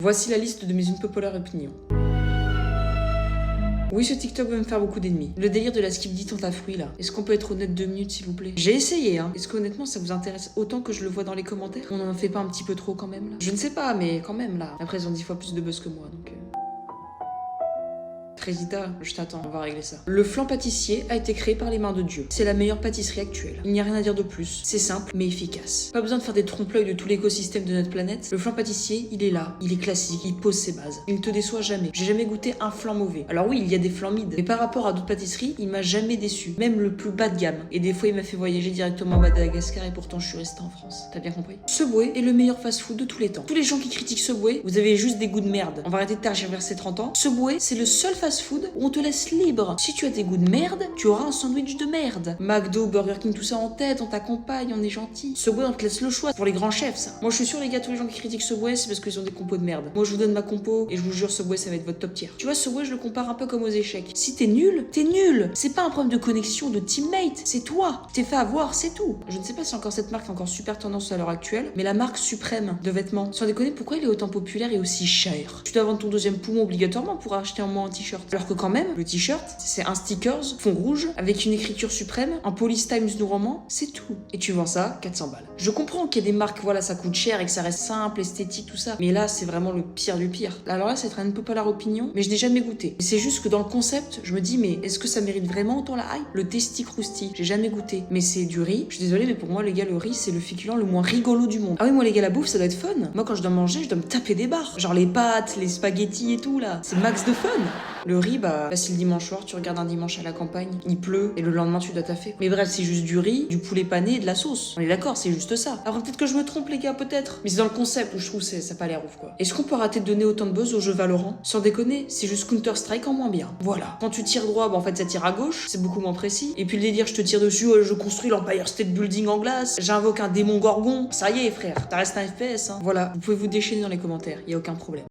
Voici la liste de mes unpopulaires opinions. Oui, ce TikTok va me faire beaucoup d'ennemis. Le délire de la skip dit tente à fruit là. Est-ce qu'on peut être honnête 2 minutes s'il vous plaît? J'ai essayé hein. Est-ce qu'honnêtement ça vous intéresse autant que je le vois dans les commentaires? On en fait pas un petit peu trop quand même là? Je ne sais pas mais quand même là. Après ils ont 10 fois plus de buzz que moi donc... Résita, je t'attends, on va régler ça. Le flan pâtissier a été créé par les mains de Dieu. C'est la meilleure pâtisserie actuelle. Il n'y a rien à dire de plus. C'est simple, mais efficace. Pas besoin de faire des trompe-l'œil de tout l'écosystème de notre planète. Le flan pâtissier, il est là. Il est classique, il pose ses bases. Il ne te déçoit jamais. J'ai jamais goûté un flan mauvais. Alors oui, il y a des flans mides. Mais par rapport à d'autres pâtisseries, il m'a jamais déçu. Même le plus bas de gamme. Et des fois, il m'a fait voyager directement à Madagascar et pourtant, je suis restée en France. T'as bien compris? Subway est le meilleur fast-food de tous les temps. Tous les gens qui critiquent Subway, vous avez juste des goûts de merde. On va arrêter de tergiverser 30 ans. Subway, c'est le seul fast-food où on te laisse libre. Si tu as des goûts de merde, tu auras un sandwich de merde. McDo, Burger King, tout ça en tête, on t'accompagne, on est gentil. Subway, on te laisse le choix. Pour les grands chefs, ça. Moi, je suis sûr, les gars, tous les gens qui critiquent Subway, c'est parce qu'ils ont des compos de merde. Moi, je vous donne ma compo et je vous jure, Subway, ça va être votre top tier. Tu vois, Subway, je le compare un peu comme aux échecs. Si t'es nul, t'es nul. C'est pas un problème de connexion, de teammate. C'est toi. T'es fait avoir, c'est tout. Je ne sais pas si encore cette marque est encore super tendance à l'heure actuelle, mais la marque suprême de vêtements. Sans déconner, pourquoi il est autant populaire et aussi cher? Tu dois vendre ton deuxième poumon obligatoirement pour acheter en moins un t-shirt. Alors que quand même, le t-shirt, c'est un stickers fond rouge avec une écriture suprême, un Police Times New Roman, c'est tout. Et tu vends ça 400 balles. Je comprends qu'il y a des marques, voilà, ça coûte cher et que ça reste simple, esthétique, tout ça. Mais là, c'est vraiment le pire du pire. Alors là, c'est un peu pas la opinion, mais je n'ai jamais goûté. Et c'est juste que dans le concept, je me dis, mais est-ce que ça mérite vraiment autant la hype? Le Tasty Krusty, j'ai jamais goûté. Mais c'est du riz. Je suis désolée, mais pour moi, les gars, le riz, c'est le féculent le moins rigolo du monde. Ah oui, moi, les gars, la bouffe, ça doit être fun. Moi, quand je dois manger, je dois me taper des barres. Genre les pâtes, les spaghettis et tout, là. C'est max de fun. Le riz, bah, c'est le dimanche soir, tu regardes un dimanche à la campagne, il pleut, et le lendemain, tu dois taffer. Mais bref, c'est juste du riz, du poulet pané et de la sauce. On est d'accord, c'est juste ça. Après, peut-être que je me trompe, les gars, peut-être. Mais c'est dans le concept où je trouve ça a pas l'air ouf, quoi. Est-ce qu'on peut arrêter de donner autant de buzz au jeu Valorant? Sans déconner, c'est juste Counter-Strike en moins bien. Voilà. Quand tu tires droit, bah, en fait, ça tire à gauche, c'est beaucoup moins précis. Et puis le délire, je te tire dessus, je construis l'Empire State Building en glace, j'invoque un démon gorgon. Ça y est, frère, ça reste un FPS, hein. Voilà, vous pouvez vous déchaîner dans les commentaires, y a aucun problème.